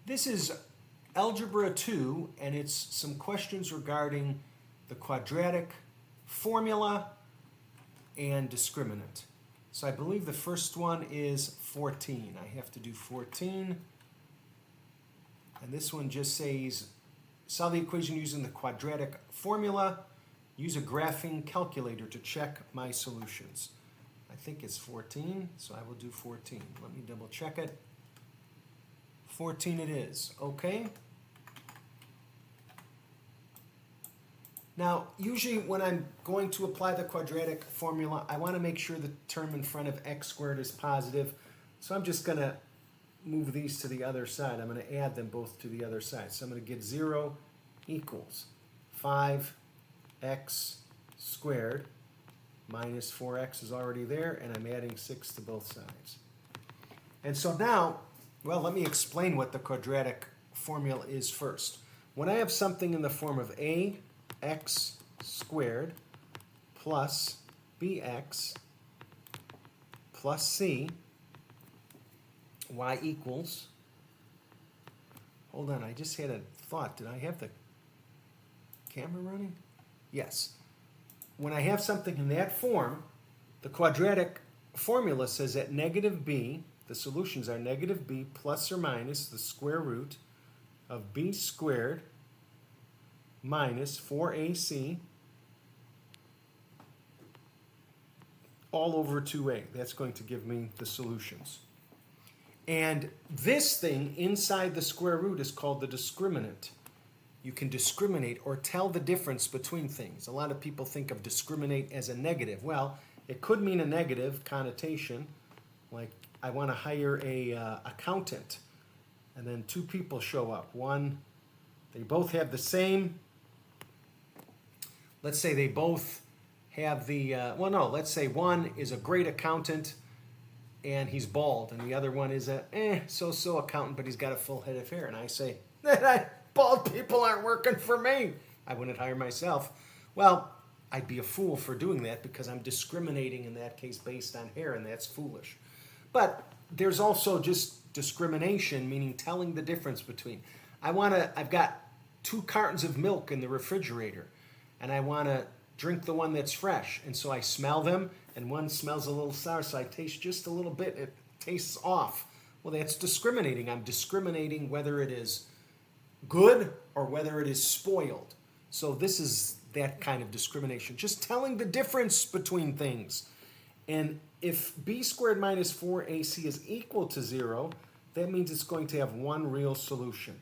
This is Algebra 2, and it's some questions regarding the quadratic formula and discriminant. So I believe the first one is 14. I have to do 14. And this one just says, solve the equation using the quadratic formula. Use a graphing calculator to check my solutions. I think it's 14, so I will do 14. Let me double check it. 14 it is. Okay. Now, usually when I'm going to apply the quadratic formula, I want to make sure the term in front of x squared is positive. So I'm just going to move these to the other side. I'm going to add them both to the other side. So I'm going to get 0 equals 5x squared minus 4x is already there, and I'm adding 6 to both sides. And so now, well, let me explain what the quadratic formula is first. When I have something in the form of ax squared plus bx plus c, y equals, hold on, I just had a thought. Did I have the camera running? Yes. When I have something in that form, the quadratic formula says that negative b, the solutions are negative b plus or minus the square root of b squared minus 4ac all over 2a. That's going to give me the solutions. And this thing inside the square root is called the discriminant. You can discriminate or tell the difference between things. A lot of people think of discriminate as a negative. Well, it could mean a negative connotation, like I want to hire a accountant, and then two people show up. One, they both have the same, let's say they both have the, well no, let's say one is a great accountant and he's bald, and the other one is a so-so accountant, but he's got a full head of hair. And I say, bald people aren't working for me. I wouldn't hire myself. Well, I'd be a fool for doing that because I'm discriminating in that case based on hair, and that's foolish. But there's also just discrimination, meaning telling the difference between. I've got 2 cartons of milk in the refrigerator, and I want to drink the one that's fresh. And so I smell them, and one smells a little sour, so I taste just a little bit. It tastes off. Well, that's discriminating. I'm discriminating whether it is good or whether it is spoiled. So this is that kind of discrimination. Just telling the difference between things. And if b squared minus 4ac is equal to 0, that means it's going to have one real solution.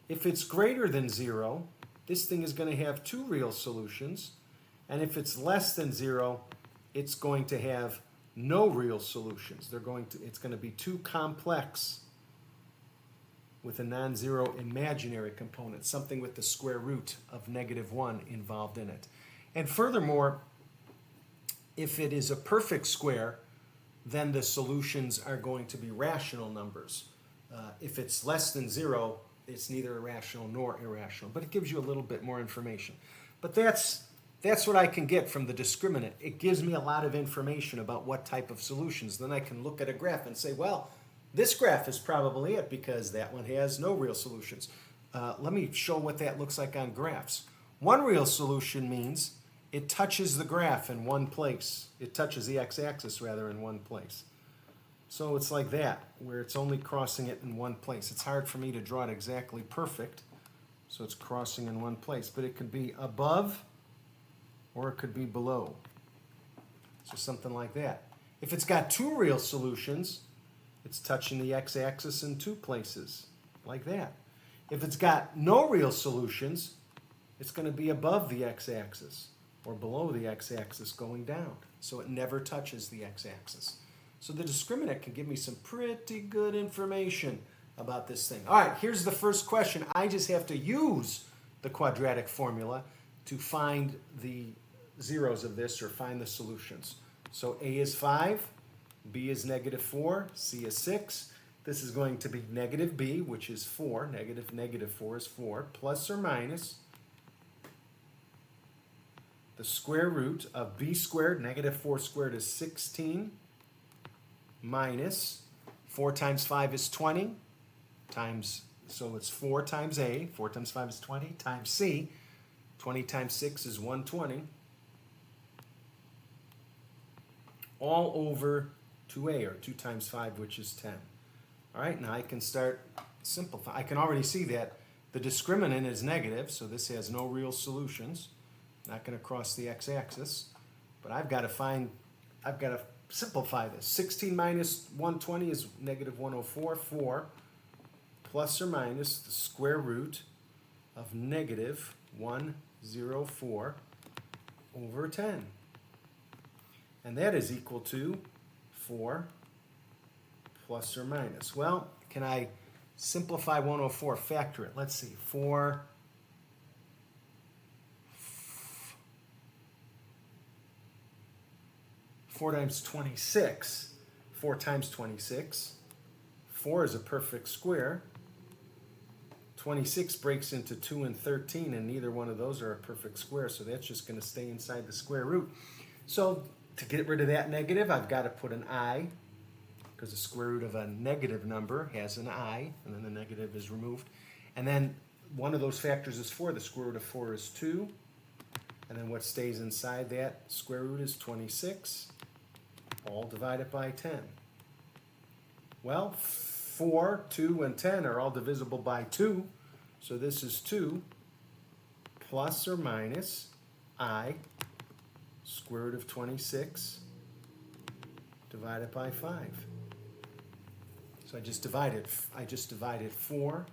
If it's greater than 0, this thing is going to have 2 real solutions. And if it's less than 0, it's going to have no real solutions. It's going to be too complex with a non-zero imaginary component, something with the square root of -1 involved in it. And furthermore, if it is a perfect square, then the solutions are going to be rational numbers. If it's less than 0, it's neither irrational nor irrational, but it gives you a little bit more information. But that's what I can get from the discriminant. It gives me a lot of information about what type of solutions. Then I can look at a graph and say, well, this graph is probably it because that one has no real solutions. Let me show what that looks like on graphs. One real solution means it touches the graph in one place. It touches the x-axis rather in one place. So it's like that, where it's only crossing it in one place. It's hard for me to draw it exactly perfect, so it's crossing in one place. But it could be above or it could be below. So something like that. If it's got 2 real solutions, it's touching the x-axis in 2 places, like that. If it's got no real solutions, it's going to be above the x-axis or below the x-axis going down. So it never touches the x-axis. So the discriminant can give me some pretty good information about this thing. All right, here's the first question. I just have to use the quadratic formula to find the zeros of this or find the solutions. So a is 5, b is -4, c is 6. This is going to be negative b, which is 4. Negative 4 is 4, plus or minus the square root of b squared. -4 squared is 16, minus 4 times 5 is 20, times So it's 4 times A, 4 times 5 is 20, times C, 20 times 6 is 120, all over 2A, or 2 times 5, which is 10. All right, now I can start simplifying. I can already see that the discriminant is negative, so this has no real solutions. Not going to cross the x-axis, but I've got to simplify this. 16 minus 120 is negative 104. 4 plus or minus the square root of negative 104 over 10. And that is equal to 4 plus or minus. Well, can I simplify 104? Factor it. Let's see. 4 times 26. 4 times 26. 4 is a perfect square. 26 breaks into 2 and 13, and neither one of those are a perfect square, so that's just going to stay inside the square root. So to get rid of that negative, I've got to put an I, because the square root of a negative number has an I, and then the negative is removed. And then one of those factors is 4. The square root of 4 is 2. And then what stays inside that square root is 26, all divided by 10. Well, 4, 2, and 10 are all divisible by 2. So this is 2 plus or minus I, square root of 26, divided by 5. So I just divided 4,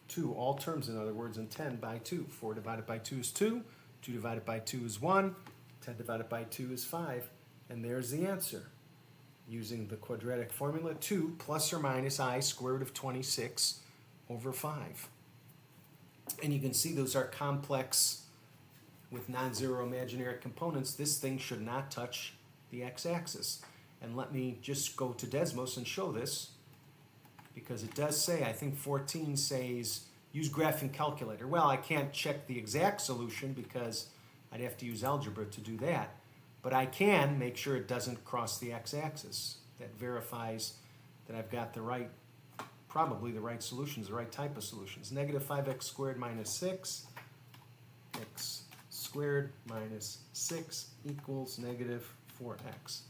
2, all terms in other words, and 10 by 2. 4 divided by 2 is 2, 2 divided by 2 is 1, 10 divided by 2 is 5, and there's the answer. Using the quadratic formula, 2 plus or minus I, square root of 26 over 5. And you can see those are complex with non-zero imaginary components. This thing should not touch the x-axis. And let me just go to Desmos and show this, because it does say, I think 14 says, use graphing calculator. Well, I can't check the exact solution because I'd have to use algebra to do that. But I can make sure it doesn't cross the x-axis. That verifies that I've got the right, probably the right solutions, the right type of solutions. Negative 5x squared minus 6, x squared minus 6 equals negative 4x.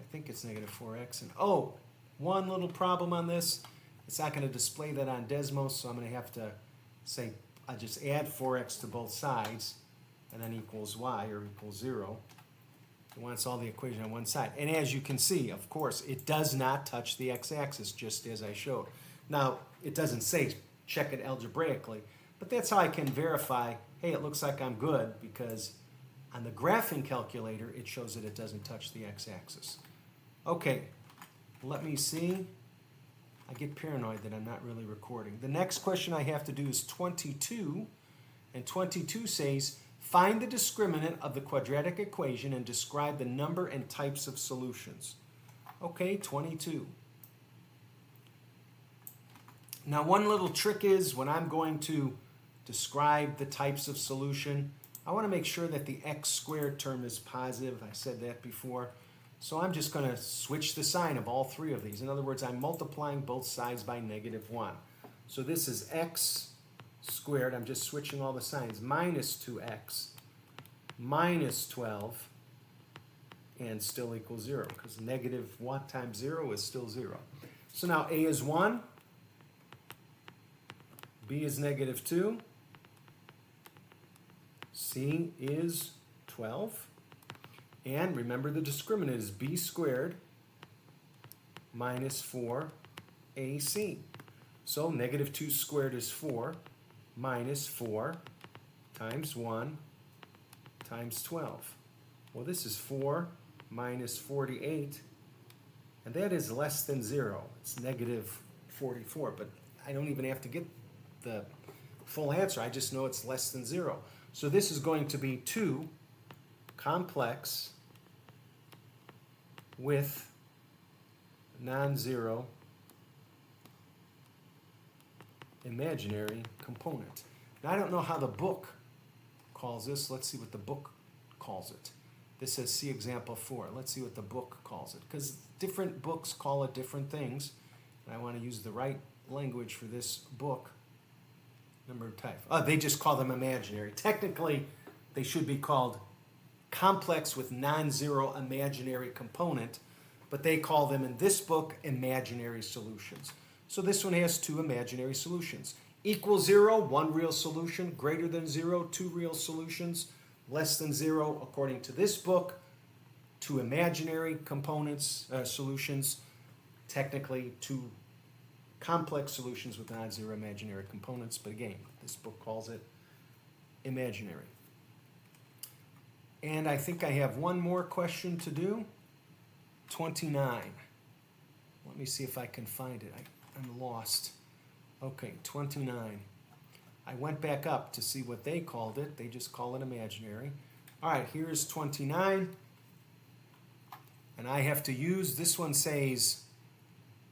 I think it's negative 4x. And oh, one little problem on this. It's not going to display that on Desmos, so I'm going to have to say, I just add 4x to both sides, and then equals y, or equals 0. It wants all the equation on one side. And as you can see, of course, it does not touch the x-axis, just as I showed. Now, it doesn't say check it algebraically, but that's how I can verify, hey, it looks like I'm good, because on the graphing calculator, it shows that it doesn't touch the x-axis. Okay, let me see. I get paranoid that I'm not really recording. The next question I have to do is 22, and 22 says, find the discriminant of the quadratic equation and describe the number and types of solutions. Okay, 22. Now, one little trick is when I'm going to describe the types of solution, I want to make sure that the x squared term is positive. I said that before. So I'm just going to switch the sign of all three of these. In other words, I'm multiplying both sides by negative 1. So this is x squared, I'm just switching all the signs, minus 2x, minus 12, and still equals 0, because negative 1 times 0 is still 0. So now a is 1, b is negative 2, c is 12, and remember the discriminant is b squared minus 4ac. So negative 2 squared is 4, minus 4 times 1 times 12. Well, this is 4 minus 48, and that is less than 0. It's negative 44, but I don't even have to get the full answer. I just know it's less than 0. So this is going to be 2 complex with non-zero imaginary component. Now, I don't know how the book calls this. Let's see what the book calls it. This says see example 4. Let's see what the book calls it, because different books call it different things, and I want to use the right language for this book. Number type. They just call them imaginary. Technically, they should be called complex with non-zero imaginary component, but they call them in this book imaginary solutions. So this one has two imaginary solutions. Equal 0, one real solution. Greater than 0, two real solutions. Less than 0, according to this book, two imaginary components, solutions. Technically, two complex solutions with non-zero imaginary components, but again, this book calls it imaginary. And I think I have one more question to do. 29. Let me see if I can find it. I'm lost. Okay, 29. I went back up to see what they called it. They just call it imaginary. All right, here's 29. And I have to use, this one says,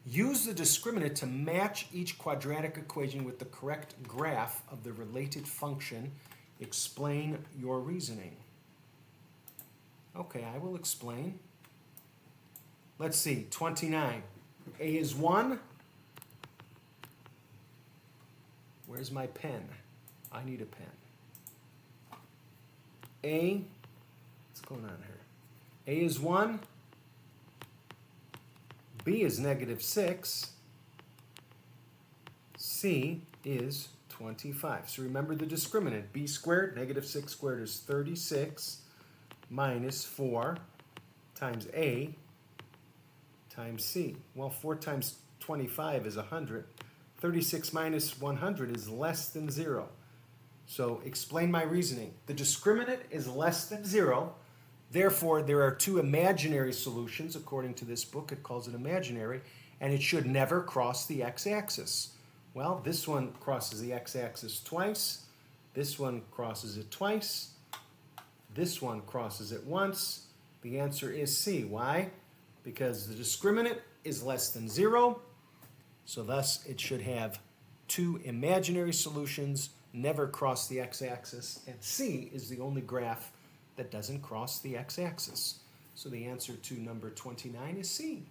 use the discriminant to match each quadratic equation with the correct graph of the related function. Explain your reasoning. Okay, I will explain. Let's see, 29. A is 1. Where's my pen? I need a pen. A, what's going on here? A is 1. B is -6. C is 25. So remember the discriminant. B squared, -6 squared is 36 minus 4 times A times C. Well, 4 times 25 is 100. 36 minus 100 is less than 0. So explain my reasoning. The discriminant is less than 0. Therefore, there are two imaginary solutions. According to this book, it calls it imaginary, and it should never cross the x-axis. Well, this one crosses the x-axis twice. This one crosses it twice. This one crosses it once. The answer is C. Why? Because the discriminant is less than 0. So thus, it should have two imaginary solutions, never cross the x-axis, and C is the only graph that doesn't cross the x-axis. So the answer to number 29 is C.